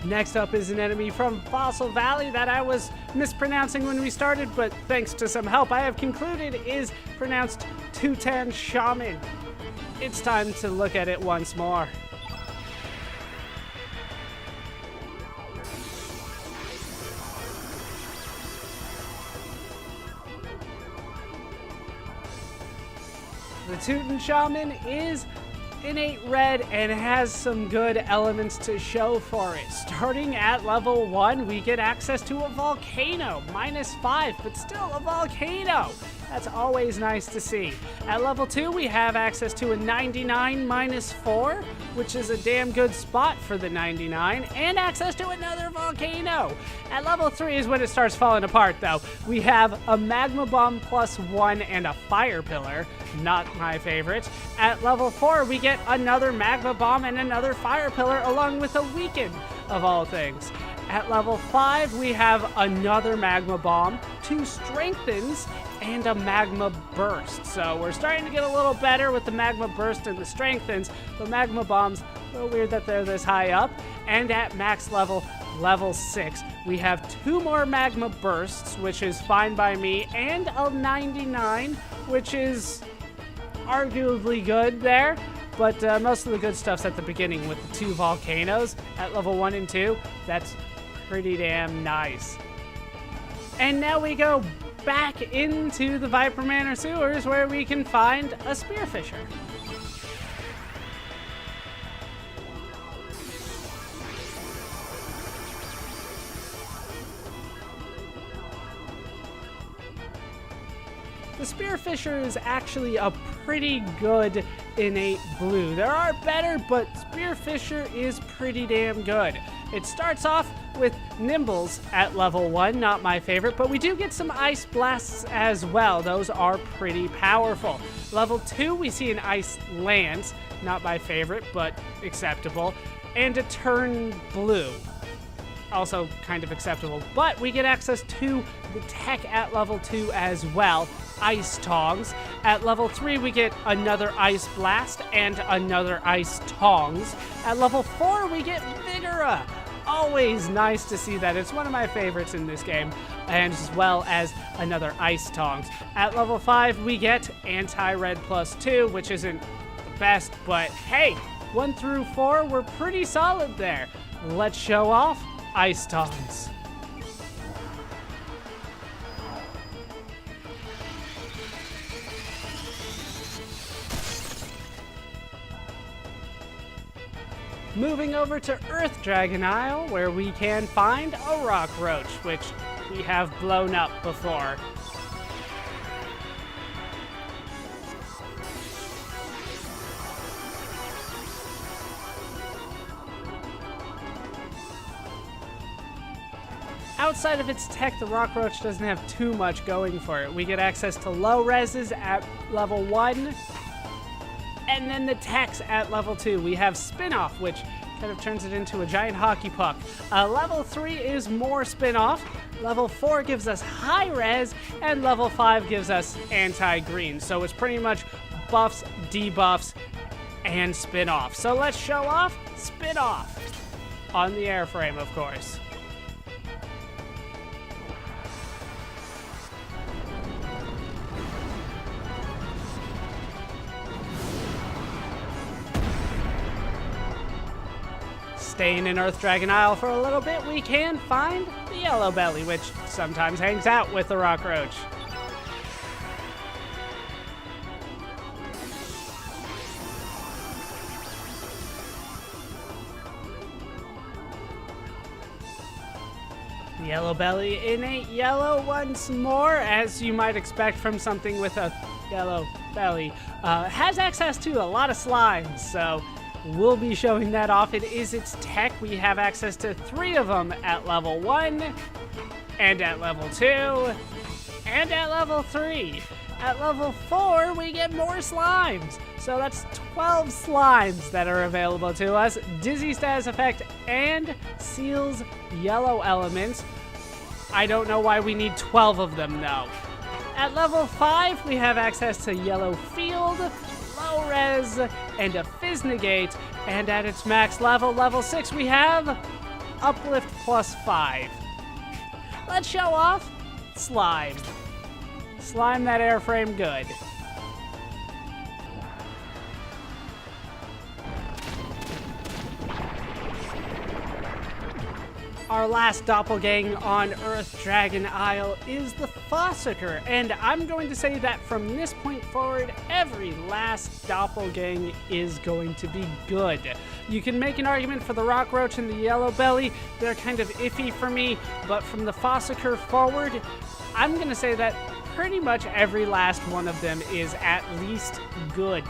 Next up is an enemy from Fossil Valley that I was mispronouncing when we started, but thanks to some help I have concluded is pronounced Tutan Shaman. It's time to look at it once more. The Tutan Shaman is innate red and has some good elements to show for it. Starting at level 1, we get access to a volcano, -5, but still a volcano. That's always nice to see. At level 2, we have access to a 99 -4, which is a damn good spot for the 99, and access to another volcano. At level 3 is when it starts falling apart, though. We have a magma bomb +1 and a fire pillar. Not my favorite. At level 4, we get another magma bomb and another fire pillar, along with a weaken, of all things. At level 5, we have another magma bomb, 2 strengthens, and a magma burst. So we're starting to get a little better with the magma burst and the strengthens, but magma bombs, a little weird that they're this high up. And at max level, level 6, we have 2 more magma bursts, which is fine by me, and a 99, which is arguably good there. But most of the good stuff's at the beginning with the 2 volcanoes at level 1 and 2. That's pretty damn nice. And now we go back into the Viper Manor sewers where we can find a spearfisher. The spearfisher is actually a pretty good innate blue. There are better, but spearfisher is pretty damn good. It starts off with Nimbles at level 1, not my favorite, but we do get some ice blasts as well. Those are pretty powerful. Level 2, we see an ice lance, not my favorite, but acceptable, and a turn blue. Also kind of acceptable, but we get access to the tech at level 2 as well. Ice tongs. At level 3, we get another ice blast and another ice tongs. At level 4, we get Vigora. Always nice to see that. It's one of my favorites in this game, and as well as another ice tongs. At level 5, we get anti-red +2, which isn't the best, but hey, 1 through 4 were pretty solid there. Let's show off ice tongs. Moving over to Earth Dragon Isle, where we can find a rock roach, which we have blown up before. Outside of its tech, the rock roach doesn't have too much going for it. We get access to low reses at level 1, and then the techs at level 2. We have Spin-Off, which kind of turns it into a giant hockey puck. Level 3 is more Spin-Off. Level 4 gives us high res, and level 5 gives us anti-green. So it's pretty much buffs, debuffs, and Spin-Off. So let's show off Spin-Off on the airframe, of course. Staying in Earth Dragon Isle for a little bit, we can find the Yellow Belly, which sometimes hangs out with the rock roach. The Yellow Belly innate yellow once more, as you might expect from something with a yellow belly. Has access to a lot of slimes, so we'll be showing that off. It is its tech. We have access to 3 of them at level 1, and at level 2, and at level 3. At level 4, we get more slimes. So that's 12 slimes that are available to us. Dizzy status effect and Seal's yellow elements. I don't know why we need 12 of them, though. At level 5, we have access to Yellow Field, Low Res, and a Fizz Negate. And at its max level, level 6, we have uplift +5. Let's show off Slime. Slime that airframe good. Our last doppelgang on Earth Dragon Isle is the Fossicker, and I'm going to say that from this point forward, every last doppelgang is going to be good. You can make an argument for the Rock Roach and the Yellow Belly. They're kind of iffy for me, but from the Fossicker forward, I'm going to say that pretty much every last one of them is at least good.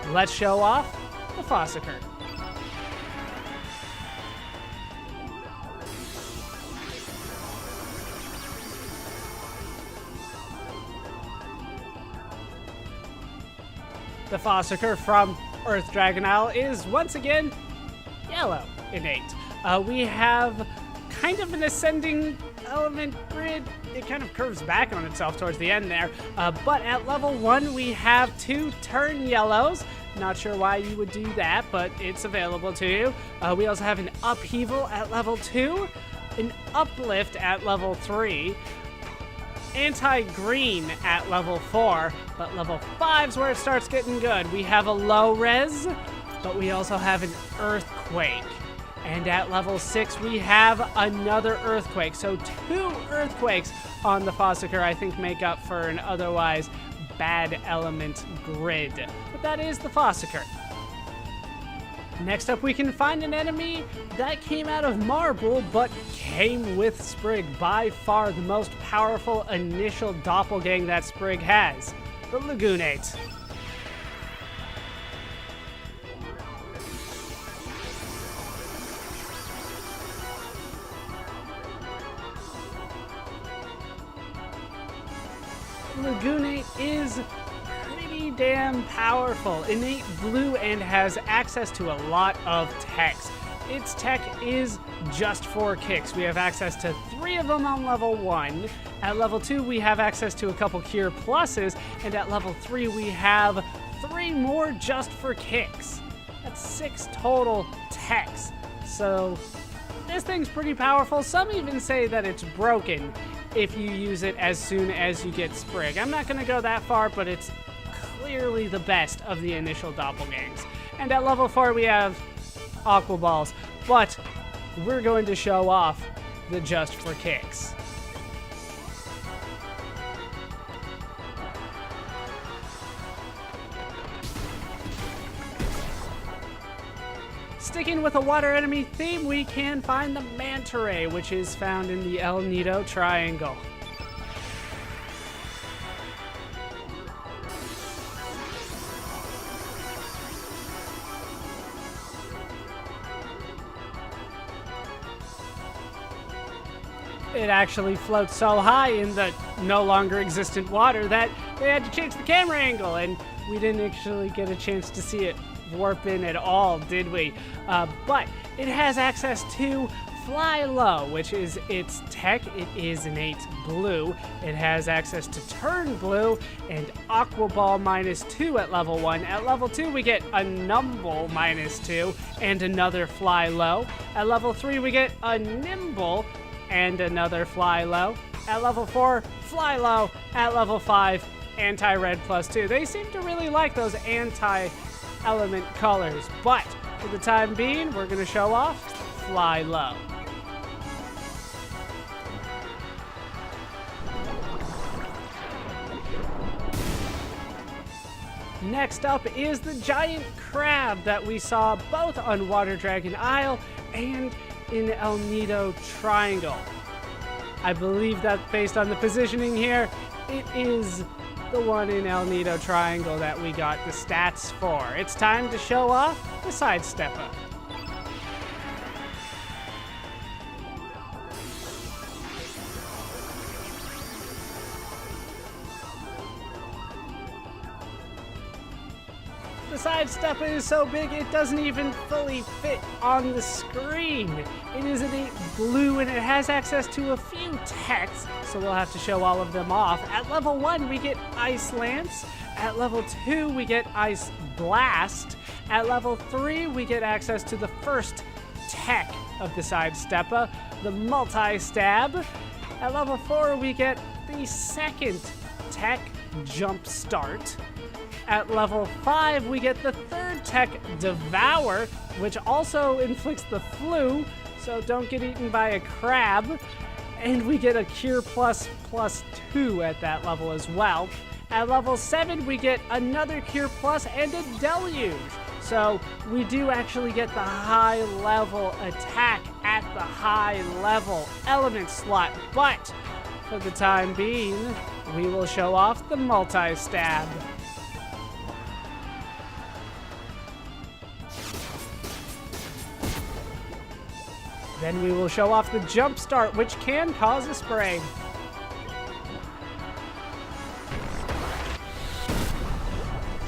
Let's show off the Fossicker. The Fossicker from Earth Dragon Isle is once again yellow innate. We have kind of an ascending element grid. It kind of curves back on itself towards the end there. But at level 1, we have 2 turn yellows. Not sure why you would do that, but it's available to you. We also have an upheaval at level 2, an uplift at level 3, anti-green at level 4, but level 5's where it starts getting good. We have a low res, but we also have an earthquake. And at level 6, we have another earthquake. So 2 earthquakes on the Fossicker, I think, make up for an otherwise bad element grid. But that is the Fossicker. Next up, we can find an enemy that came out of Marble, but came with Sprig. By far the most powerful initial doppelgang that Sprig has, the Lagoonate. Lagoonate is pretty damn powerful. Innate blue and has access to a lot of techs. Its tech is just for kicks. We have access to 3 of them on level 1. At level 2, we have access to a couple cure pluses, and at level 3, we have 3 more just for kicks. That's 6 total techs. So this thing's pretty powerful. Some even say that it's broken if you use it as soon as you get Sprig. I'm not going to go that far, but it's clearly the best of the initial doppelgangs. And at level 4, we have Aqua Balls, but we're going to show off the just for kicks. Sticking with a water enemy theme, we can find the Manta Ray, which is found in the El Nido Triangle. It actually floats so high in the no longer existent water that they had to change the camera angle, and we didn't actually get a chance to see it warp in at all, did we? But it has access to Fly Low, which is its tech. It is innate blue. It has access to Turn Blue and Aqua Ball -2 at level 1. At level 2, we get a Numble -2 and another Fly Low. At level 3, we get a Nimble and another Fly Low. At level 4, Fly Low. At level 5, Anti-Red +2. They seem to really like those anti-element colors, but for the time being, we're going to show off Fly Low. Next up is the giant crab that we saw both on Water Dragon Isle and in El Nido Triangle. I believe that based on the positioning here, it is the one in El Nido Triangle that we got the stats for. It's time to show off the Sidestepper. The Sidestepper is so big it doesn't even fully fit on the screen. It is innate blue and it has access to a few techs, so we'll have to show all of them off. At level 1, we get Ice Lance. At level 2, we get Ice Blast. At level 3, we get access to the first tech of the Sidestepper, the Multi-Stab. At level 4, we get the second tech, Jump Start. At level 5, we get the third tech, Devour, which also inflicts the flu, so don't get eaten by a crab. And we get a Cure Plus plus 2 at that level as well. At level 7, we get another Cure Plus and a Deluge. So we do actually get the high level attack at the high level element slot, but for the time being, we will show off the Multi-Stab. Then we will show off the Jump Start, which can cause a Sprigg.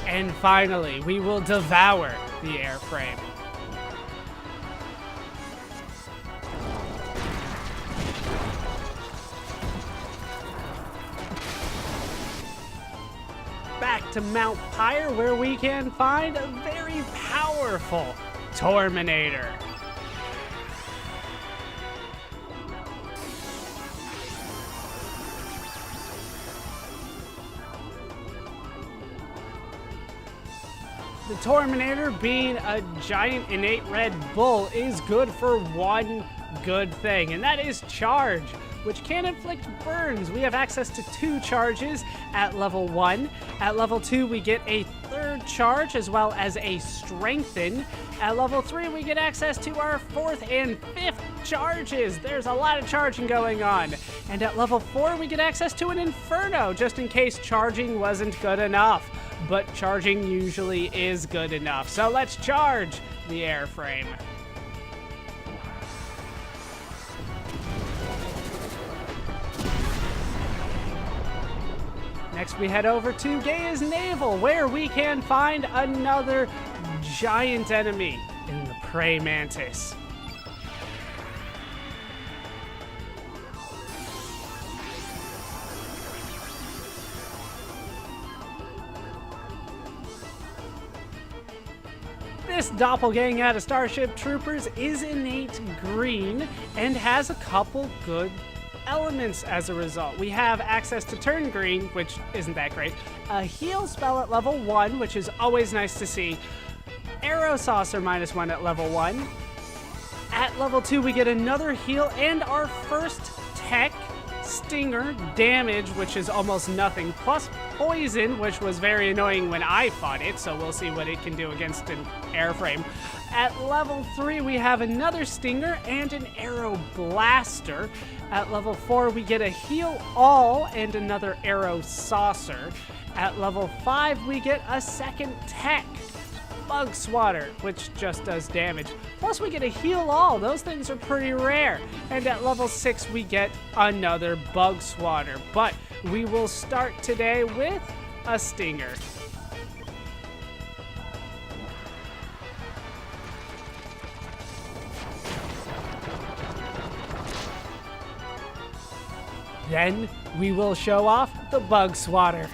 And finally, we will Devour the Airframe. Back to Mount Pyre, where we can find a very powerful Terminator. The Terminator, being a giant innate red bull, is good for one good thing, and that is charge, which can inflict burns. We have access to 2 charges at level 1. At level 2, we get a third charge as well as a strengthen. At level 3, we get access to our 4th and 5th charges. There's a lot of charging going on. And at level 4, we get access to an inferno, just in case charging wasn't good enough. But charging usually is good enough. So let's charge the airframe. Next, we head over to Gaia's Navel, where we can find another giant enemy in the Prey Mantis. This doppelgang out of Starship Troopers is innate green and has a couple good elements as a result. We have access to turn green, which isn't that great, a heal spell at level 1, which is always nice to see, arrow saucer -1 at level 1. At level 2, we get another heal and our first tech, Stinger, damage, which is almost nothing, plus poison, which was very annoying when I fought it, so we'll see what it can do against an airframe. At level 3, we have another Stinger and an Arrow Blaster. At level 4, we get a Heal All and another Arrow Saucer. At level 5, we get a second Tech, Bug Swatter, which just does damage. Plus, we get a Heal All. Those things are pretty rare. And at level 6, we get another Bug Swatter. But we will start today with a Stinger. Then we will show off the Bug Swatter.